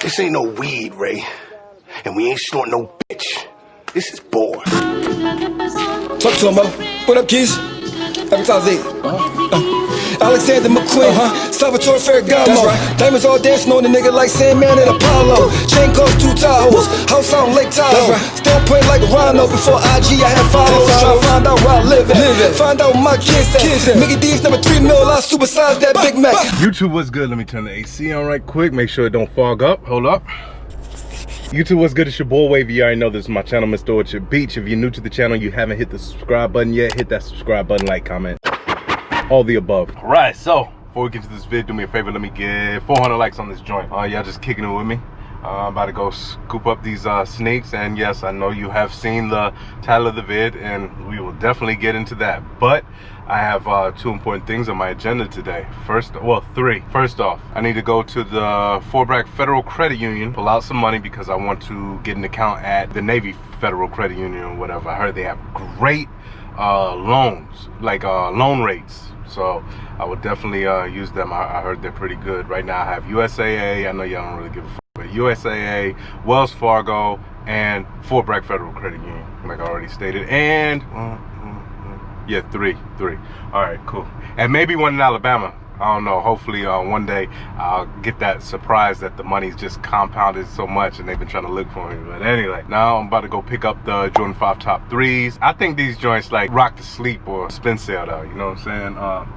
This ain't no weed, Ray. And we ain't snorting no bitch. This is bored. Talk to him, Mo. What up, kids? Happy Alexander McQueen, Salvatore Ferragamo. Right. Diamonds all dancing on the nigga like Sandman and Apollo. Chain cost 2 Tahoes, house out in Lake Tahoe. Right. Still point like a rhino. Before IG I had followers. Tryna find out where I live at. Find out where my kids at. Mickey D's number 3 mil, I supersize that Big Mac. YouTube, what's good? Let me turn the AC on right quick. Make sure it don't fog up. Hold up. YouTube, what's good? It's your boy Wavy. You already know this is my channel, Mr. Orchard Beach. If you're new to the channel, you haven't hit the subscribe button yet, hit that subscribe button, like, comment, all the above. All right, so before we get to this video, do me a favor, let me get 400 likes on this joint. Y'all just kicking it with me. I'm about to go scoop up these sneaks, and yes, I know you have seen the title of the vid, and we will definitely get into that. But I have 2 important things on my agenda today. Well, 3. First off, I need to go to the Fort Bragg Federal Credit Union, pull out some money because I want to get an account at the Navy Federal Credit Union or whatever. I heard they have great loans, like loan rates. So I would definitely use them. I heard they're pretty good. Right now I have USAA. I know y'all don't really give a fuck, but USAA, Wells Fargo, and Fort Bragg Federal Credit Union, like I already stated. And yeah, three. All right, cool. And maybe one in Alabama. I don't know. Hopefully one day I'll get that surprise that the money's just compounded so much and they've been trying to look for me. But anyway, now I'm about to go pick up the Jordan 5 Top 3s. I think these joints like rock to sleep or spin sale though, you know what I'm saying?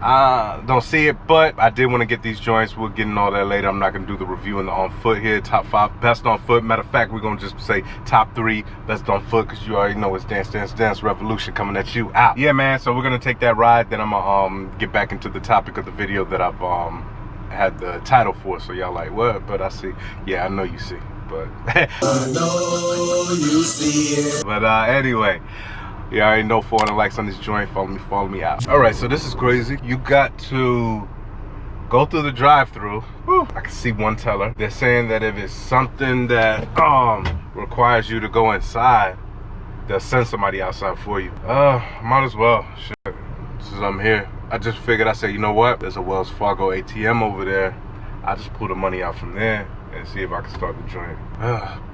I don't see it, but I did want to get these joints. We'll get into all that later. I'm not going to do the review in the on foot here. Top 5 best on foot. Matter of fact, we're going to just say top 3 best on foot because you already know it's Dance Dance Dance Revolution coming at you out. Yeah, man, so we're going to take that ride. Then I'm going to get back into the topic of the video that I've had the title for. So y'all like, what? But I see. Yeah, I know you see. But I know you see it. But anyway. You already know 400 likes on this joint. Follow me out. All right, so this is crazy. You got to go through the drive-through. I can see one teller. They're saying that if it's something that requires you to go inside, they'll send somebody outside for you. Might as well. Shit. Since I'm here, I just figured. I said, you know what? There's a Wells Fargo ATM over there. I just pull the money out from there and see if I can start the joint.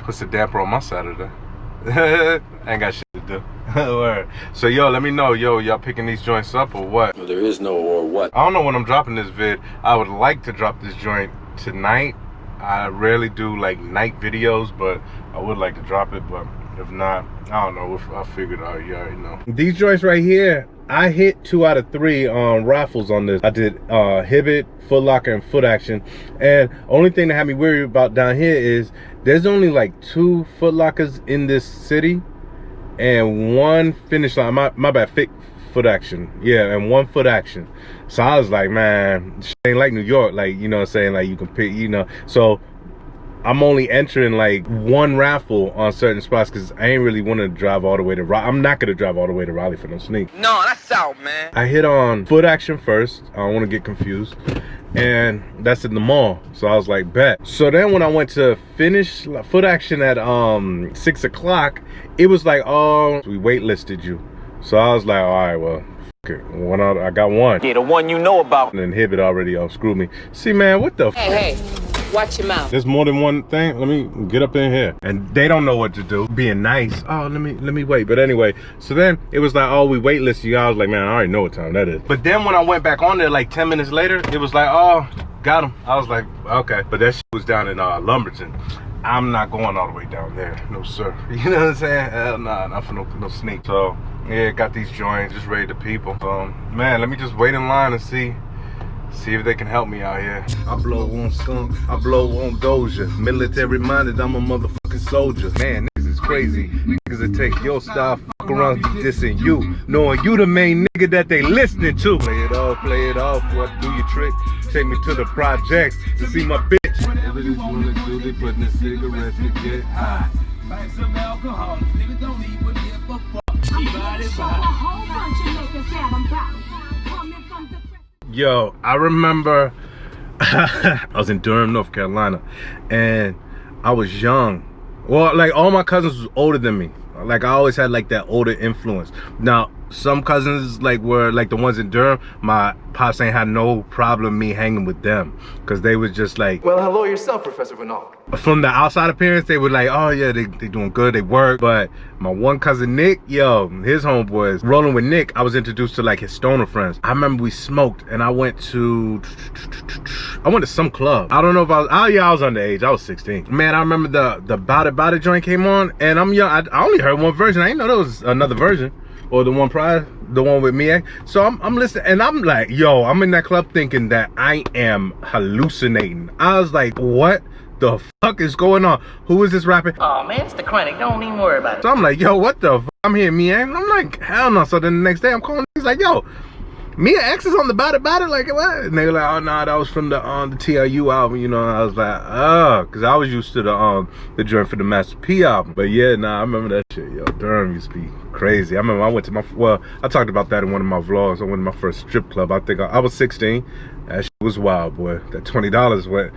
Puts a damper on my Saturday. I ain't got shit to do. So yo, let me know, y'all picking these joints up or what? Well, there is no or what. I don't know when I'm dropping this vid. I would like to drop this joint tonight. I rarely do like night videos, but I would like to drop it. But if not, I don't know. I figured out, you already know. These joints right here, I hit 2 out of 3 raffles on this. I did Hibbit, Foot Locker, and Foot Action. And only thing that had me worried about down here is there's only like 2 Foot Lockers in this city and 1 Finish Line. My bad, Foot Action. Yeah, and 1 Foot Action. So I was like, man, shit ain't like New York. Like, you know what I'm saying? Like you can pick, you know. So I'm only entering like 1 raffle on certain spots because I ain't really want to drive all the way to Raleigh. I'm not going to drive all the way to Raleigh for no sneak. No, that's out, man. I hit on Foot Action first. I don't want to get confused. And that's in the mall. So I was like, bet. So then when I went to finish Foot Action at 6 o'clock, it was like, oh, we waitlisted you. So I was like, all right, well, okay. I got 1. Yeah, the one you know about. And then Hibbit already screwed me. See, man, what the Hey. Watch your mouth. There's more than one thing. Let me get up in here. And they don't know what to do. Being nice. Oh, let me wait. But anyway, so then it was like, oh, we waitlist you. I was like, man, I already know what time that is. But then when I went back on there like 10 minutes later, it was like, oh, got him. I was like, okay. But that shit was down in Lumberton. I'm not going all the way down there. No, sir. You know what I'm saying? Hell nah, not for no sneak. So yeah, got these joints just ready to people. Man, let me just wait in line and see if they can help me out here. I blow on skunk, I blow on Doja. Military minded, I'm a motherfucking soldier. Man, niggas is crazy. Niggas that take your style, fuck around, be dissing you. Knowing you the main nigga that they listening to. Play it off, what do you trick? Take me to the projects to see my bitch. Whatever this wanna do, they putting the cigarettes to get high. Buy some alcohol, niggas don't need what they fuck. Yo, I remember I was in Durham, North Carolina, and I was young. Well, like all my cousins was older than me. Like I always had like that older influence. Now, Some cousins like were like the ones in Durham. My pops ain't had no problem me hanging with them because they was just like, well, hello yourself, Professor Renaud. From the outside appearance, they were like, oh yeah, they doing good, they work. But my one cousin Nick, yo, his homeboys, rolling with Nick, I was introduced to like his stoner friends. I remember we smoked and I went to some club. I don't know if I was, I was underage, I was 16. Man, I remember the Bout It joint came on and I'm young, I only heard one version. I didn't know there was another version. Or the one prior, the one with Mia. So I'm listening and I'm like, yo, I'm in that club thinking that I am hallucinating. I was like, what the fuck is going on? Who is this rapping? Oh man, it's the Chronic, don't even worry about it. So I'm like, yo, what the fuck? I'm hearing Mia. I'm like, hell no. So then the next day I'm calling, he's like, yo, Mia X is on the Bout It, like what? And they were like, oh no, that was from the TRU album, you know. I was like, oh, because I was used to the joint for the Master P album. But yeah, nah, I remember that shit, yo. Durham used to be crazy. I remember I went to my, well, I talked about that in one of my vlogs. I went to my first strip club. I think I was 16. That shit was wild, boy. That $20 went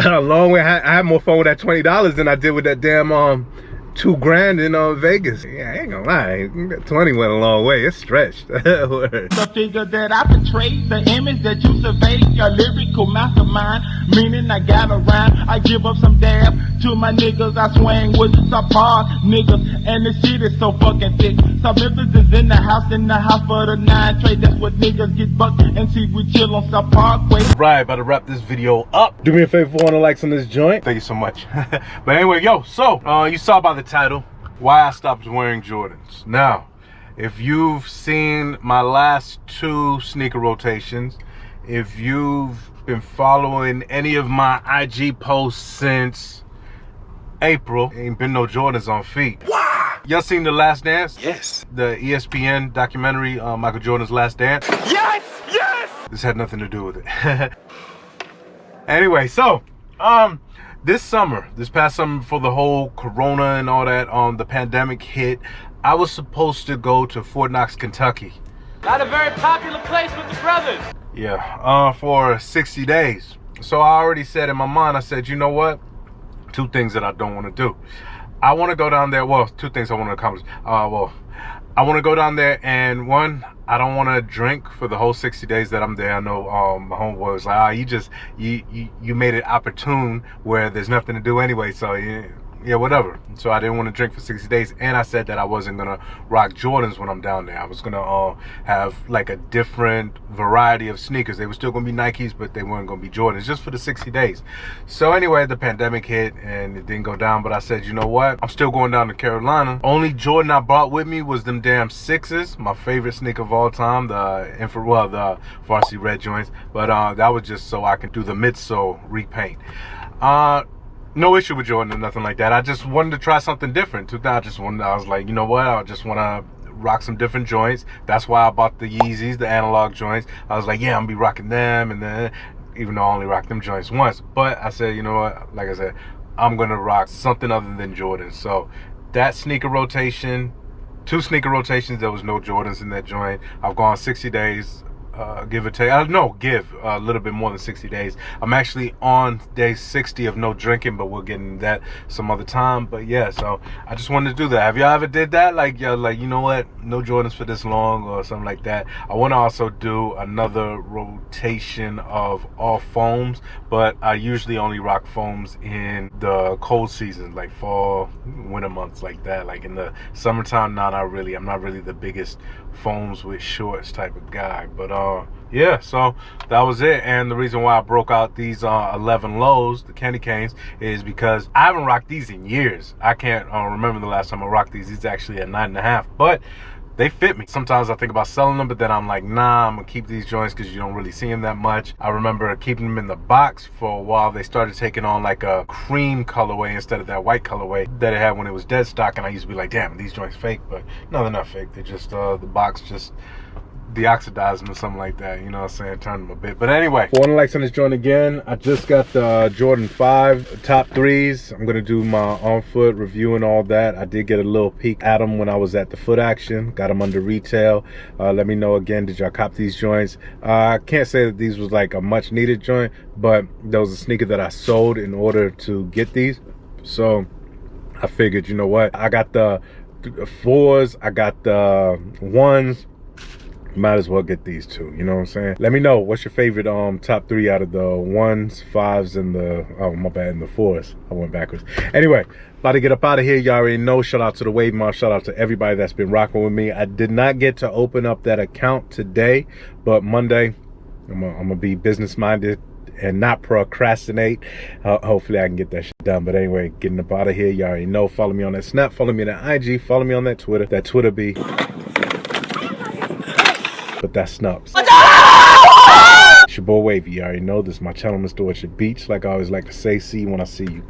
a long way. I had more fun with that $20 than I did with that damn $2 grand in Vegas. Yeah, I ain't gonna lie, that 20 went a long way. It's stretched. The figure that I portray, the image that you survey, a lyrical mastermind, meaning I got a rhyme. I give up some dab to my niggas. I swing with some hard niggas, and the shit is so fucking thick. Some Memphis is in the house for the 9 trade. That's what niggas get bucked and see we chill on some Parkway. Right, about to wrap this video up. Do me a favor for 100 likes on this joint. Thank you so much. But anyway, yo, so you saw by the title why I stopped wearing Jordans. Now, if you've seen my last 2 sneaker rotations, if you've been following any of my IG posts since April, ain't been no Jordans on feet. Wow! Y'all seen The Last Dance? Yes. The ESPN documentary, Michael Jordan's Last Dance? Yes! Yes! This had nothing to do with it. Anyway, so, this past summer, before the whole corona and all that, the pandemic hit, I was supposed to go to Fort Knox, Kentucky. Not a very popular place with the brothers. Yeah, for 60 days. So I already said in my mind, I said, you know what? 2 things that I don't want to do. I want to go down there, well, 2 things I want to accomplish. Well, I want to go down there and one, I don't want to drink for the whole 60 days that I'm there. I know my homeboy was like, you made it opportune where there's nothing to do anyway, so yeah, whatever. So I didn't want to drink for 60 days, and I said that I wasn't gonna rock Jordans when I'm down there. I was gonna have like a different variety of sneakers. They were still gonna be Nikes, but they weren't gonna be Jordans, just for the 60 days. So anyway, the pandemic hit and it didn't go down, but I said, you know what? I'm still going down to Carolina. Only Jordan I brought with me was them damn 6s, my favorite sneaker of all time, the Varsity Red joints. But that was just so I can do the midsole repaint. No issue with Jordan or nothing like that. I just wanted to try something different. I was like, you know what? I just want to rock some different joints. That's why I bought the Yeezys, the analog joints. I was like, yeah, I'm gonna be rocking them. And then, even though I only rocked them joints once, but I said, you know what? Like I said, I'm gonna rock something other than Jordans. So that sneaker rotation, 2 sneaker rotations, there was no Jordans in that joint. I've gone 60 days. Give or take, give a little bit more than 60 days. I'm actually on day 60 of no drinking, but we'll get into that some other time. But yeah, so I just wanted to do that. Have y'all ever did that? Like, you know what, no Jordans for this long or something like that. I want to also do another rotation of all foams, but I usually only rock foams in the cold season, like fall, winter months, like that. Like in the summertime, not really. I'm not really the biggest foams with shorts type of guy, but yeah, so that was it. And the reason why I broke out these 11 lows, the candy canes, is because I haven't rocked these in years. I can't remember the last time I rocked these. These actually at 9.5, but they fit me. Sometimes I think about selling them, but then I'm like, nah, I'm gonna keep these joints because you don't really see them that much. I remember keeping them in the box for a while. They started taking on like a cream colorway instead of that white colorway that it had when it was dead stock, and I used to be like, damn, these joints fake. But no, they're not fake. They're just the box just deoxidized them or something like that, you know what I'm saying, turn them a bit. But anyway, 400 likes on this joint again. I just got the Jordan 5 top 3s. I'm gonna do my on foot review and all that. I did get a little peek at them when I was at the foot action, got them under retail. Let me know again, did y'all cop these joints? I can't say that these was like a much needed joint, but there was a sneaker that I sold in order to get these, so I figured, you know what, I got the 4s, I got the 1s, might as well get these two, you know what I'm saying? Let me know what's your favorite top 3 out of the 1s, 5s, and the, oh my bad, and the 4s. I went backwards. Anyway, about to get up out of here. Y'all already know. Shout out to the Wave Mob. Shout out to everybody that's been rocking with me. I did not get to open up that account today, but Monday I'm gonna be business minded and not procrastinate. Hopefully I can get that shit done. But anyway, getting up out of here. Y'all already know. Follow me on that Snap. Follow me on that IG. Follow me on that Twitter. That Twitter be. But that's Snubbs. It's your boy Wavy. You already know this is my channel, Mr. Orchard Beach. Like I always like to say, see you when I see you.